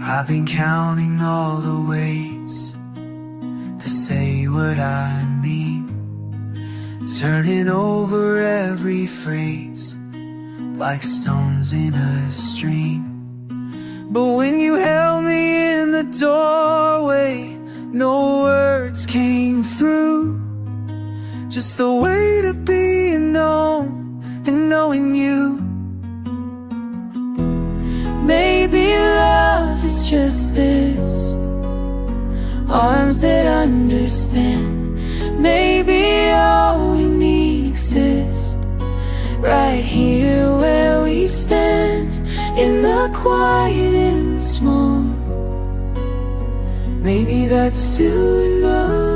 I've been counting all the ways to say what I mean, turning over every phrase like stones in a stream. But when you held me in the doorway, no words came through, just the weight of being known and knowing you. Maybe love is just this, arms that understand. Maybe all we need exists right here where we stand, in the quiet and the small. Maybe that's still enough.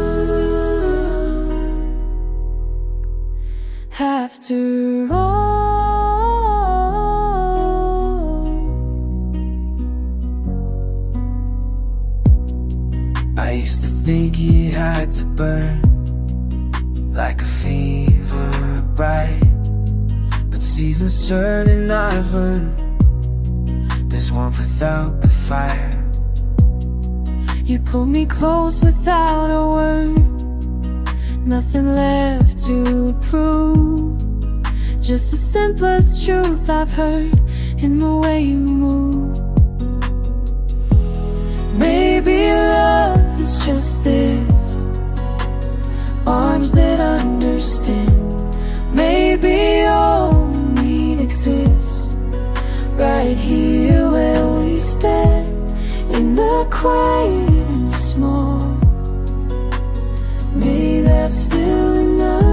After all, I used to think it had to burn like a fever bright, but seasons turn and I've learned there's warmth without the fire. you pulled me close without a word, nothing left to prove, just the simplest truth I've heard in the way you move. Maybe love is just this, arms that understand. Maybe all we need exists right here where we stand, in the quiet and the small. Maybe that's still enough.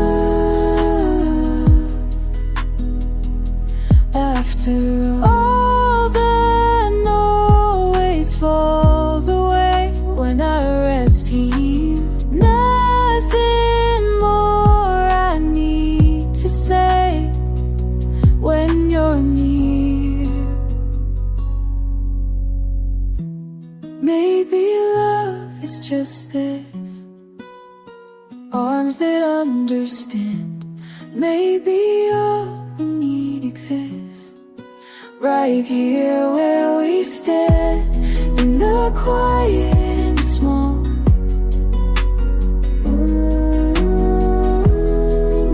After all that always falls away when I rest here, nothing more I need to say when you're near. Maybe love is just this, arms that understand. Maybe all we need exists right here where we stand, in the quiet and small.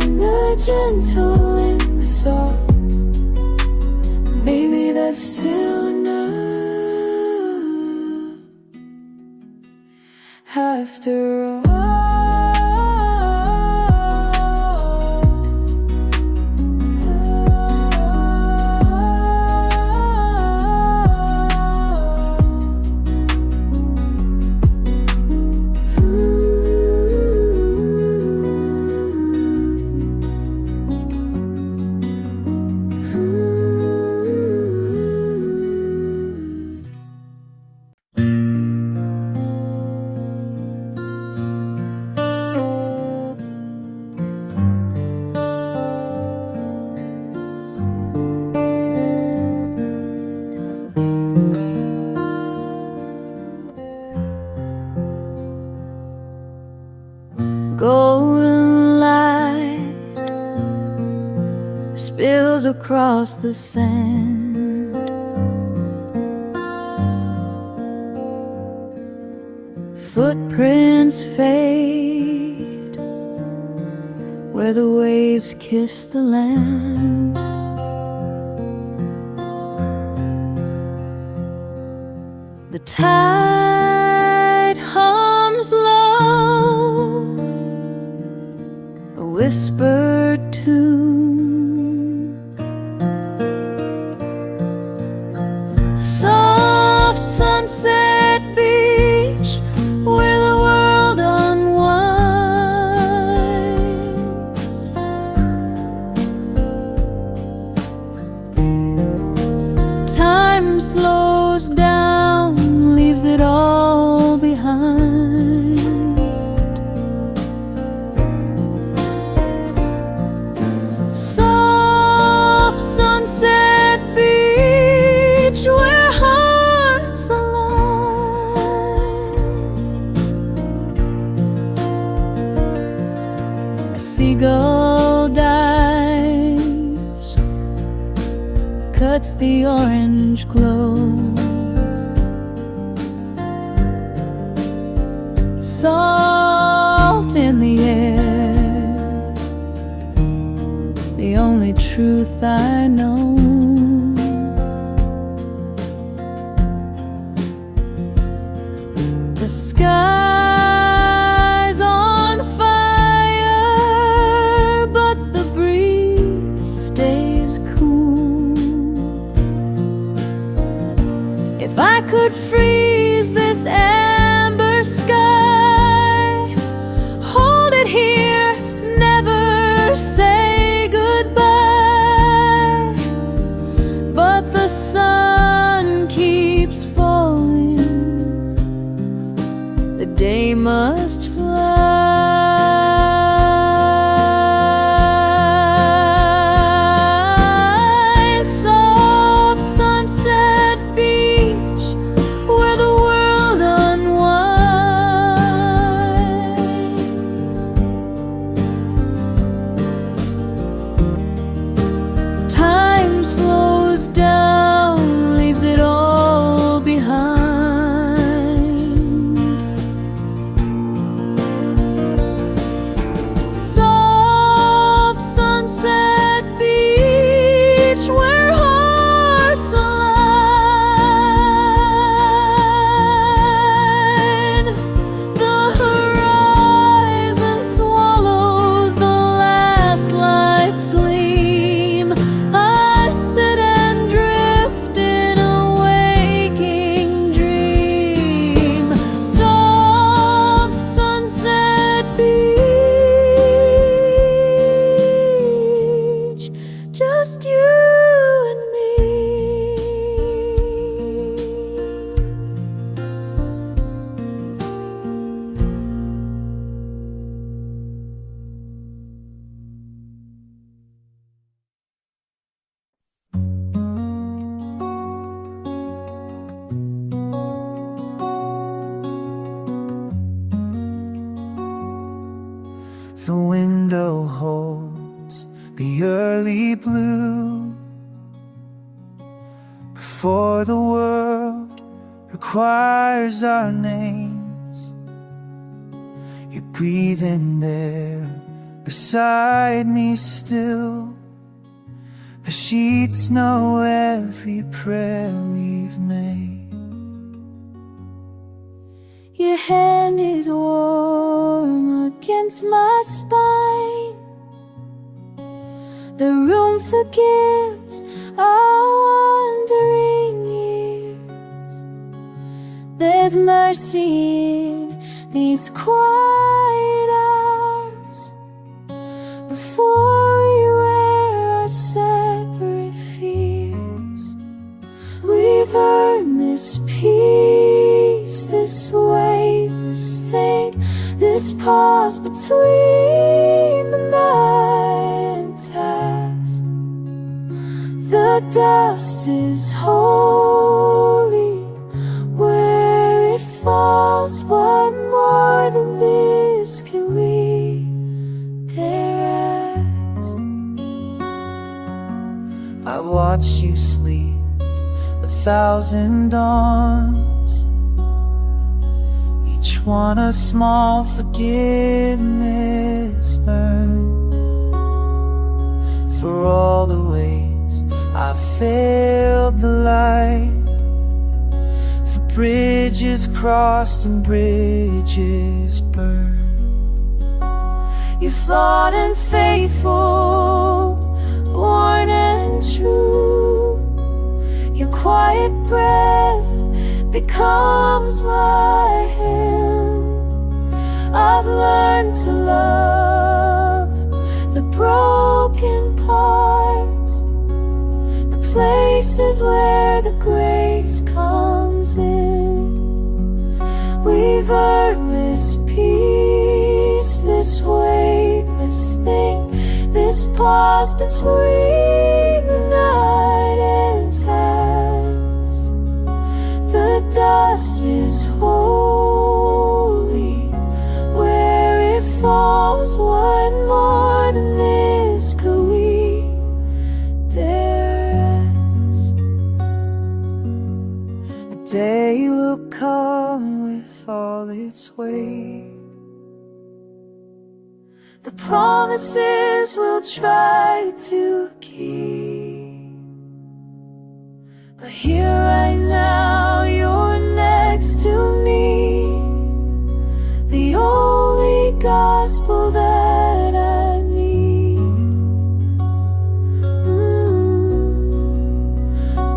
In the gentle and the soft. Maybe that's still enough. After all, golden light spills across the sand. Footprints fade where the waves kiss the land. The tide hums low, a whispered tune, soft sunset beach where the world unwinds. Time slows down, leaves it all behind. Soft sunset beach where hearts align. A seagull dives, cuts the orange glow. salt in the air, the only truth I know. The sky's on fire, but the breeze stays cool. If I could freeze this amber sky, hold it here, never say goodbye. But the sun keeps falling, the day must fly. Soft sunset beach, where the world unwinds. Time slows down, leaves it all behind. Soft sunset beach, where hearts align. The horizon swallows the last light's gleam. I sit and drift in a waking dream. Soft sunset beach, just you and me. The window holds the early blue before the world requires our names. You're breathing there beside me still. The sheets know every prayer we've made. Your hand is warm against my spine. The room forgives our wandering years. There's mercy in these quiet hours before we wear our separate fears. We've earned this peace, this weightless thing, this pause between the night and task. The dust is holy where it falls. What more than this can we dare ask? I've watched you sleep 1,000 dawns, each one a small forgiveness earned. For all the ways I failed the light, for bridges crossed and bridges burned. You're flawed and faithful, worn and true. Your quiet breath becomes my hymn. I've learned to love the broken parts, the places where the grace comes in. We've earned this peace, this weightless thing, this pause between the night and task. The dust is holy where it falls. What more than this could we dare ask? A day will come with all its weight. The promises we'll try to keep, but here right now you're next to me, the only gospel that I need.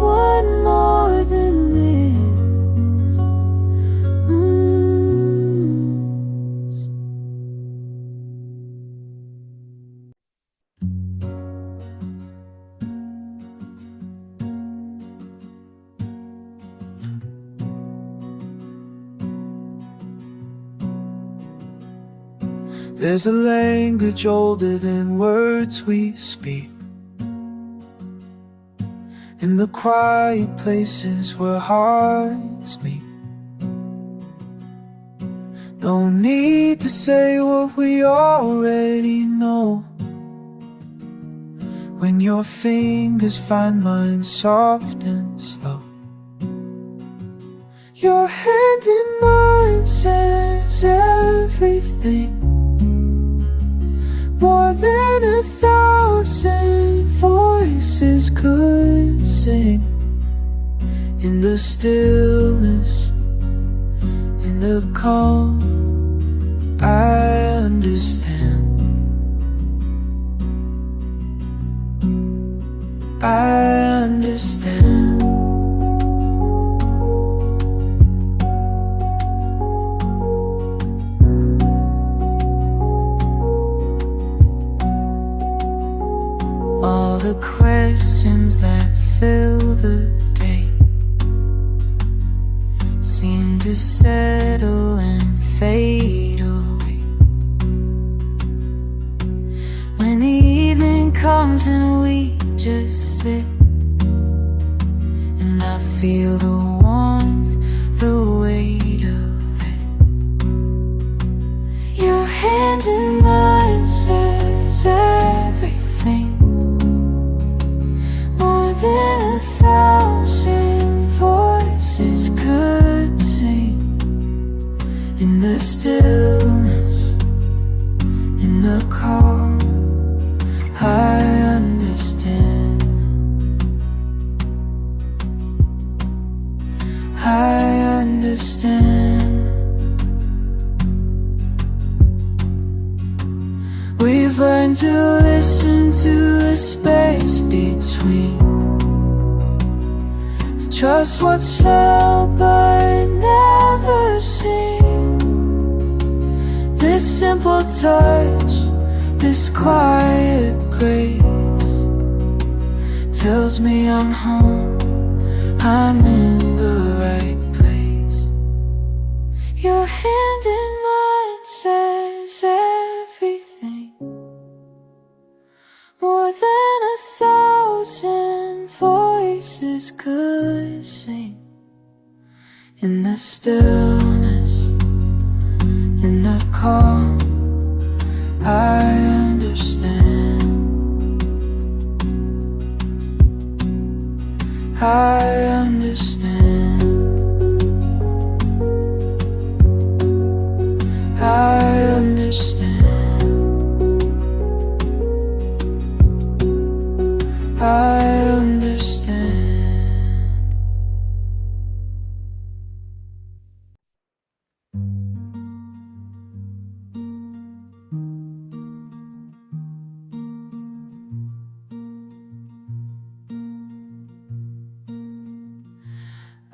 What more than this? There's a language older than words we speak, in the quiet places where hearts meet. No need to say what we already know, when your fingers find mine soft and slow. Your hand in mine says everything, more than 1,000 voices could sing. In the stillness, in the calm, I understand. I understand. All the questions that fill the day seem to settle and fade away. When the evening comes and we just sit, and I feel the warmth, the weight of it. Your hand in mine says everything, more than 1,000 voices could sing. In the stillness, in the calm, I understand. I understand. We've learned to listen to the space between, to trust what's felt but never seen. This simple touch, this quiet grace, tells me I'm home, I'm in the right place. Your hand in mine says everything, more than 1,000 voices could sing. In the stillness, in the calm, I understand. I understand. I understand. I understand.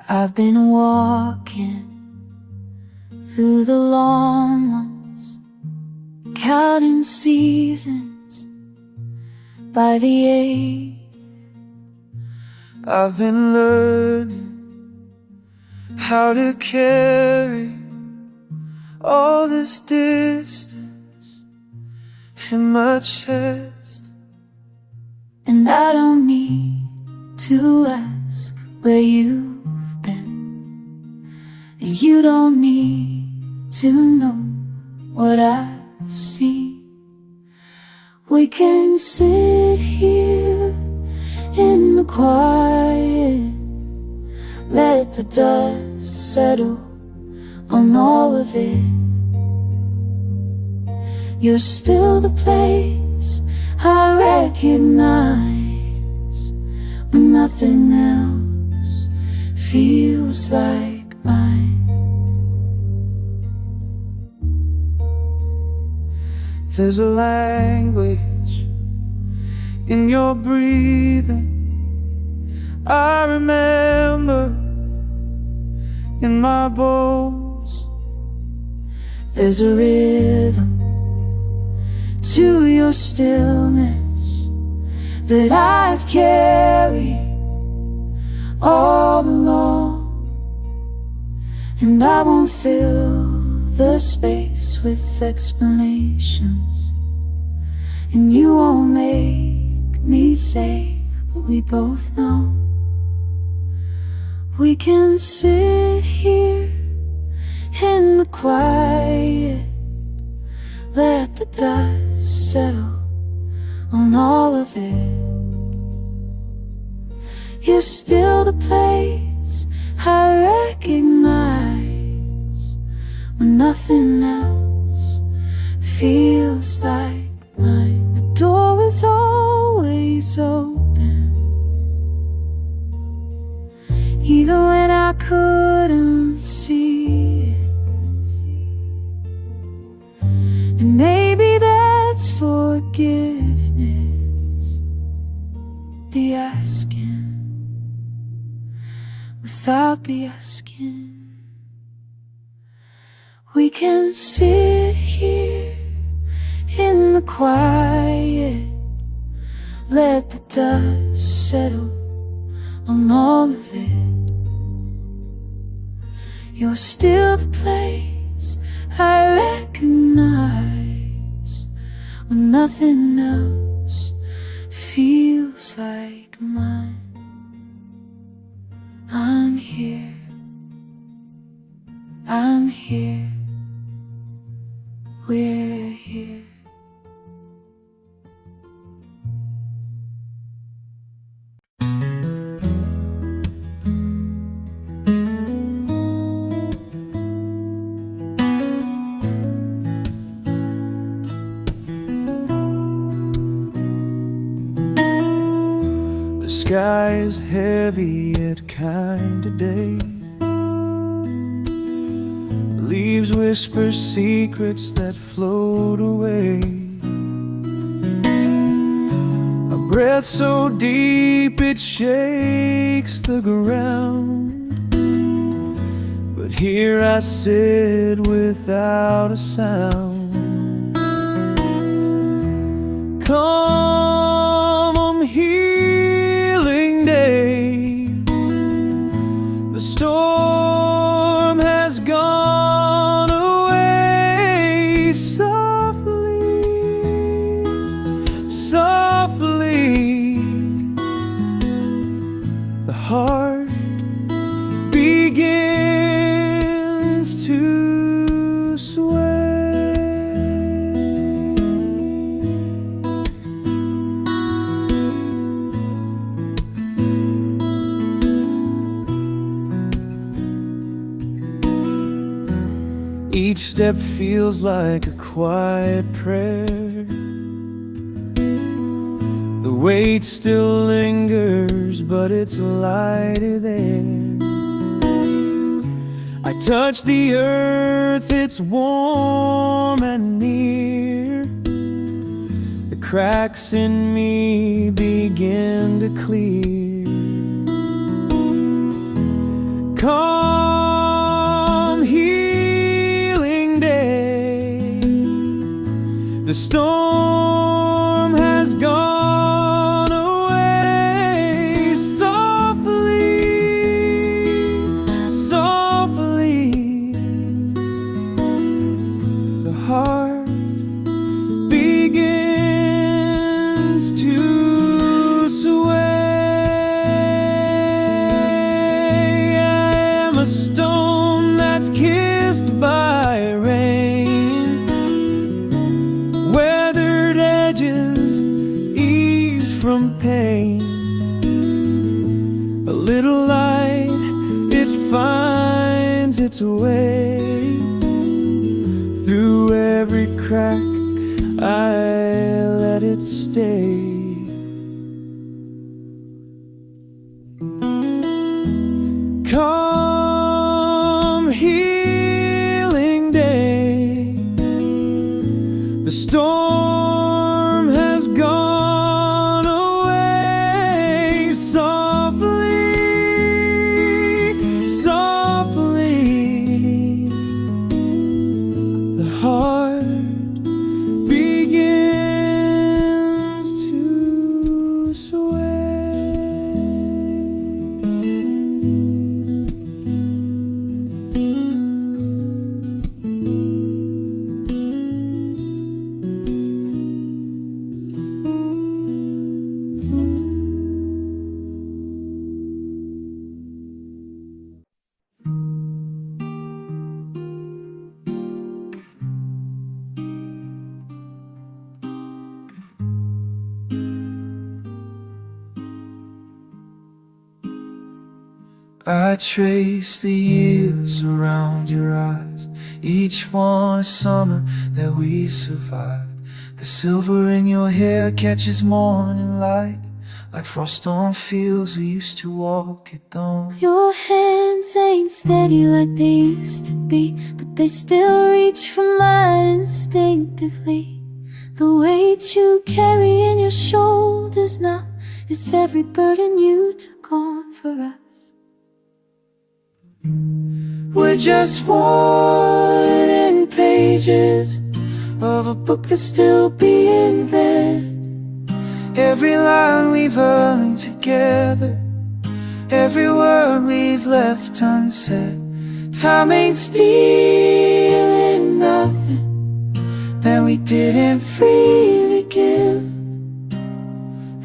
I've been walking through the long months, counting seasons by the age. I've been learning how to carry all this distance in my chest. And I don't need to ask where you've been, and you don't need to know what I see. We can sit here in the quiet, Let the dust settle on all of it. You're still the place I recognize when nothing else feels like mine. There's a language in your breathing I remember in my bones. There's a rhythm to your stillness that I've carried all along, and I won't fill the space with explanations, and you won't make me say what we both know. We can sit here in the quiet, let the dust settle on all of it. You're still the place I recognize when nothing else feels like mine. The door is always open, even when I couldn't see it. And maybe that's forgiveness, the asking without the asking. We can sit here in the quiet, let the dust settle on all of it. You're still the place I recognize when nothing else feels like mine. I'm here, I'm here, we're here. The sky is heavy yet kind today. Leaves whisper secrets that float away. A breath so deep it shakes the ground. But here I sit without a sound. Come healing day, the storm has gone away. Softly, softly, the heart begins to sway. Each step feels like a quiet prayer. The weight still lingers, but it's lighter there. I touch the earth, it's warm and near. The cracks in me begin to clear. Come healing day, the storm has gone away. Softly, softly, the heart begins to sway. I am a stone that's kissed by rain, weathered finds its way through every crack. I let it stay. Come healing day, the storm has gone away. Softly, softly, the heart begins to sway. I trace the years around your eyes, each one a summer that we survived. The silver in your hair catches morning light, like frost on fields we used to walk it on. Your hands ain't steady like they used to be, but they still reach for mine instinctively. The weight you carry in your shoulders now is every burden you took on for us. We're just worn pages of a book that's still being read. Every line we've earned together, every word we've left unsaid. Time ain't stealing nothing that we didn't freely give.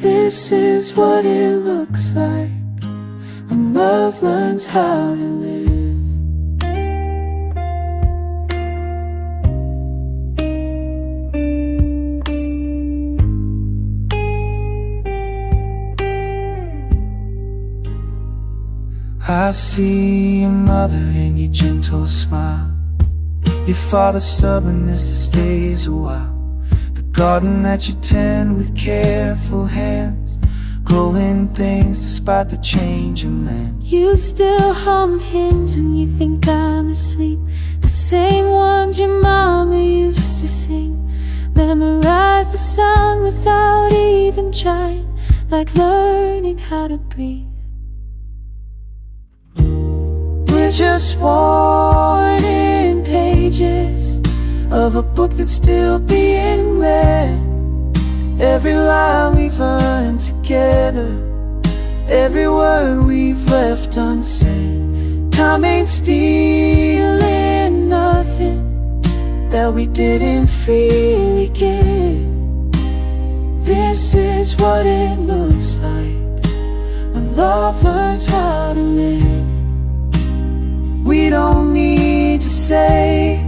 This is what it looks like when love learns how to live. I see your mother in your gentle smile, your father's stubbornness that stays a while, the garden that you tend with careful hands, growing things despite the change in land. You still hum hymns when you think I'm asleep, the same ones your mama used to sing. Memorize the sound without even trying, like learning how to breathe. We're just worn in pages of a book that's still being read. Every line we've earned together, every word we've left unsaid. Time ain't stealing nothing that we didn't freely give. This is what it looks like when love learns how to live. We don't need to say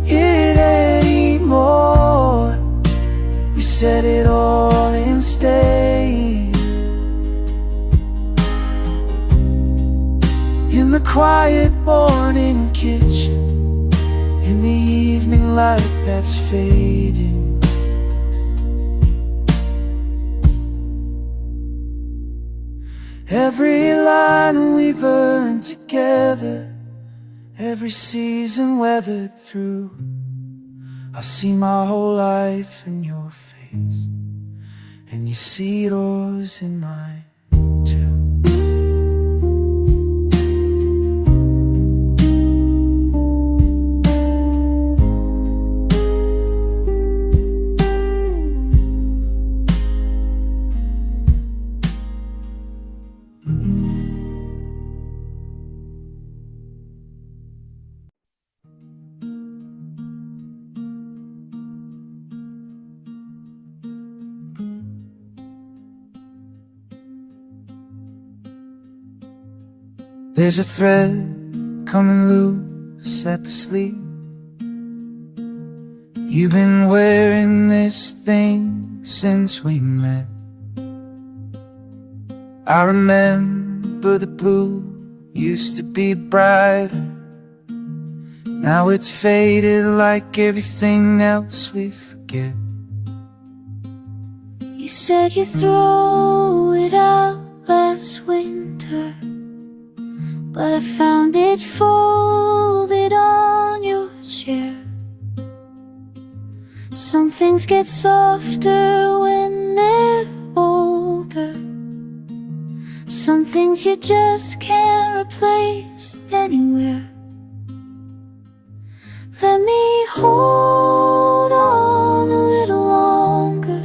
it anymore, we said it all instead. In the quiet morning kitchen, in the evening light that's fading, every line we've earned together, every season weathered through, I see my whole life in your face, and you see yours in mine too. There's a thread coming loose at the sleeve. You've been wearing this thing since we met. I remember the blue used to be brighter. Now it's faded like everything else we forget. You said you'd throw it out last winter, but I found it folded on your chair. Some things get softer when they're older. Some things you just can't replace anywhere. Let me hold on a little longer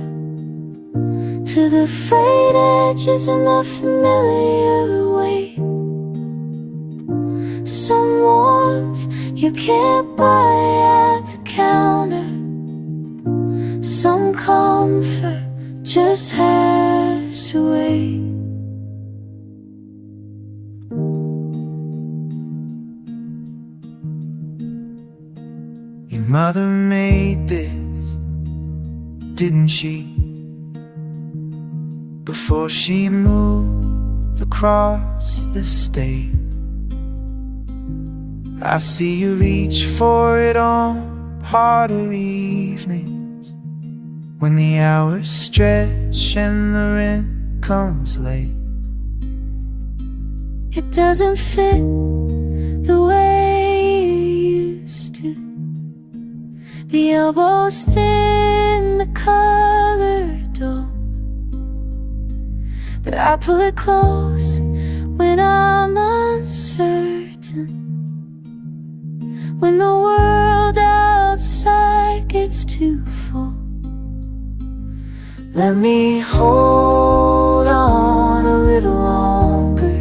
to the frayed edges and the familiar weight. Some warmth you can't buy at the counter. Some comfort just has to wait. Your mother made this, didn't she? Before she moved across the state. I see you reach for it on harder evenings, when the hours stretch and the rent comes late. It doesn't fit the way it used to. The elbows thin, the color dull. But I pull it close when I'm uncertain, when the world outside gets too full. Let me hold on a little longer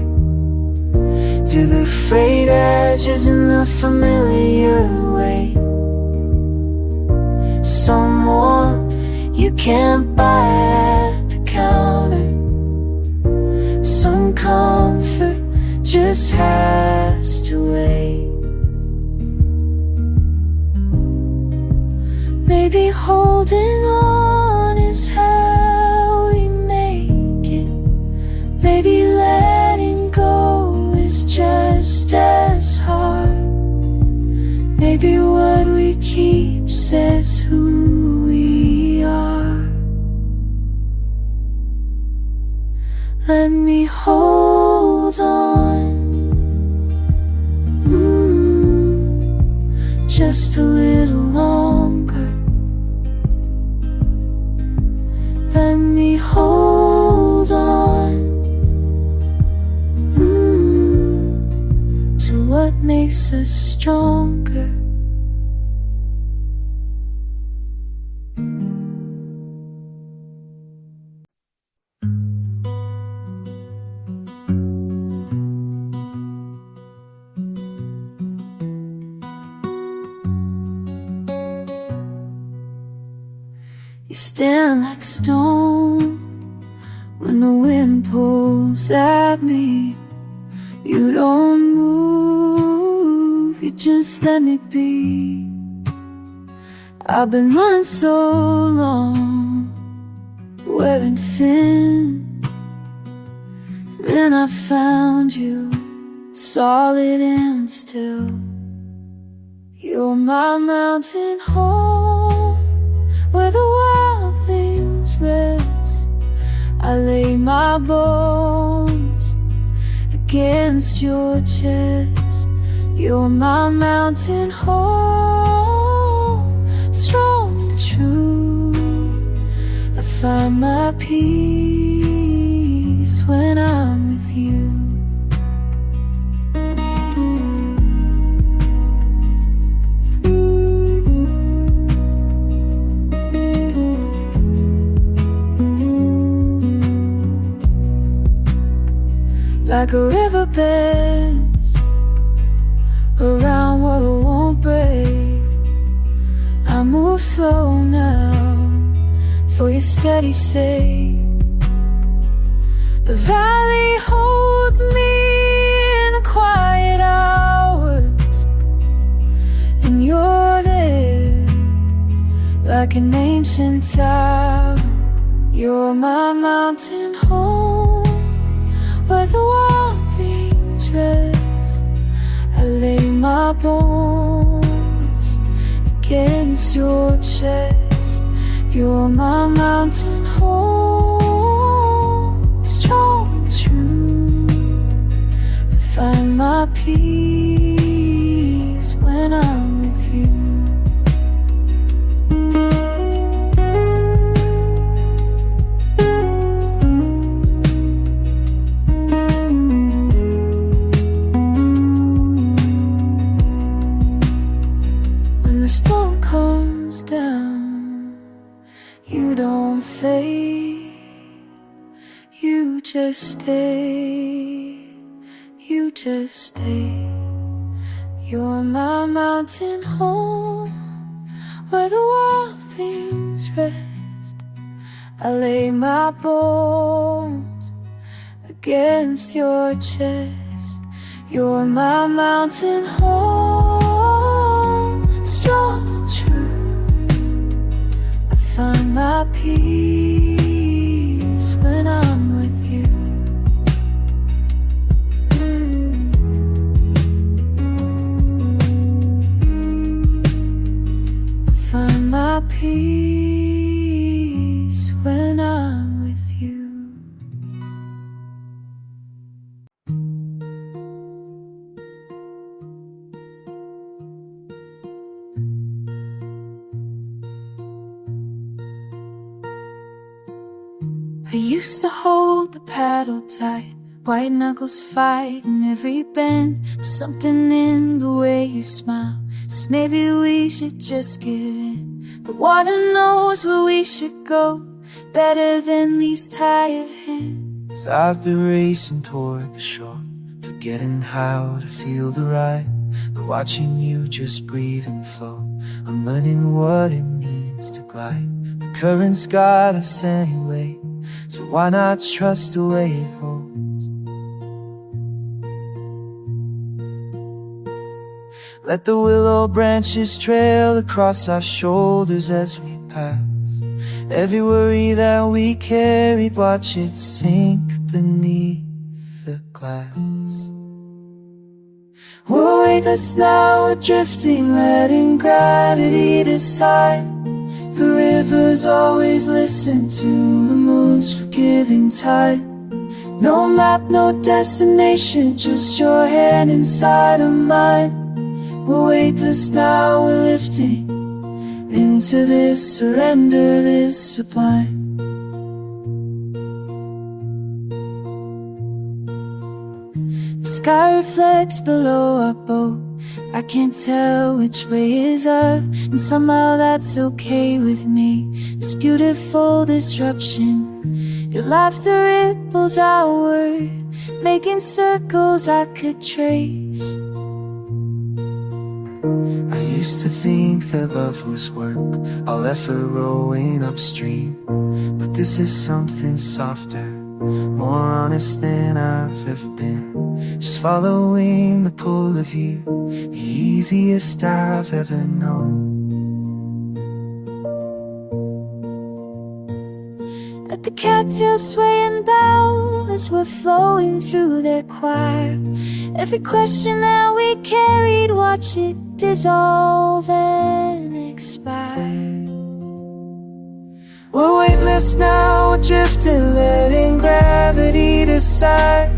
to the frayed edges and the familiar weight. Some warmth you can't buy at the counter. Some comfort just has to wait. Maybe holding on is how we make it. Maybe letting go is just as hard. Maybe what we keep says who we are. Let me hold on, just a little longer. Let me hold on to what makes us stronger. You stand like stone when the wind pulls at me. You don't move, you just let me be. I've been running so long, wearing thin. Then I found you, solid and still. You're my mountain home, where the wild things rest. I lay my bones against your chest. You're my mountain home, strong and true. I find my peace when I'm with you. Like a river bends around what won't break. I move slow now for your steady sake. The valley holds me in the quiet hours, and you're there like an ancient tower. You're my mountain home, where the wild things rest. my bones against your chest. You're my mountain home, strong and true. I find my peace when I'm with you. When the storm comes down, you don't fade, you just stay, you just stay. You're my mountain home, where the world things rest. I lay my bones against your chest. You're my mountain home, strong and true. I find my peace when I'm with you. I find my peace when I'm with you. I used to hold the paddle tight, white knuckles fighting every bend. But something in the way you smile says maybe we should just give in. The water knows where we should go, better than these tired hands. I've been racing toward the shore, forgetting how to feel the ride. But watching you just breathe and flow, I'm learning what it means to glide. The current's got us anyway, so why not trust the way it holds? Let the willow branches trail across our shoulders as we pass. Every worry that we carried, watch it sink beneath the glass. We're weightless now, we're drifting, letting gravity decide. The rivers always listen to the moon's forgiving tide. No map, no destination, just your hand inside of mine. We're weightless now, we're lifting into this surrender, this sublime. The sky reflects below our boat, I can't tell which way is up, and somehow that's okay with me. This beautiful disruption, your laughter ripples outward, making circles I could trace. I used to think that love was work, all effort rowing upstream. But this is something softer, more honest than I've ever been. Just following the pull of you, the easiest I've ever known. Let the cattails sway and bow as we're flowing through their choir. Every question that we carried, watch it dissolve and expire. We're weightless now, we're drifting, letting gravity decide.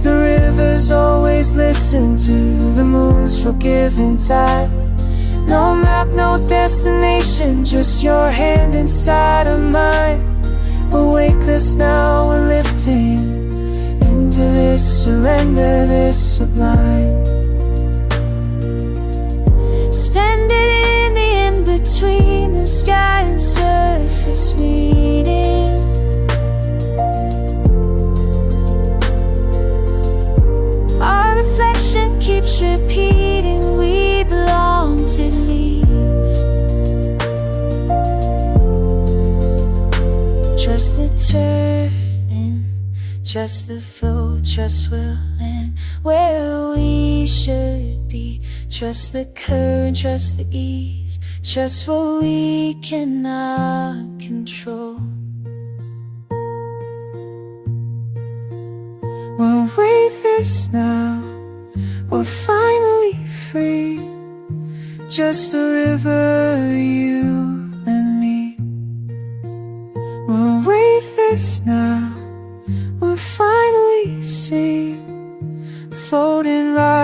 The rivers always listen to the moon's forgiving tide. No map, no destination, just your hand inside of mine. We're weightless now, we're lifting into this surrender, this sublime. Spend it in the in-between, the sky and surface meeting. Our reflection keeps repeating, we belong to these. Trust the turning, trust the flow, trust we'll land where we should be. Trust the current, trust the ease, trust what we cannot control. We're weightless now, we're finally free. free, just a river, you and me. We're weightless now, we're finally seen, floating right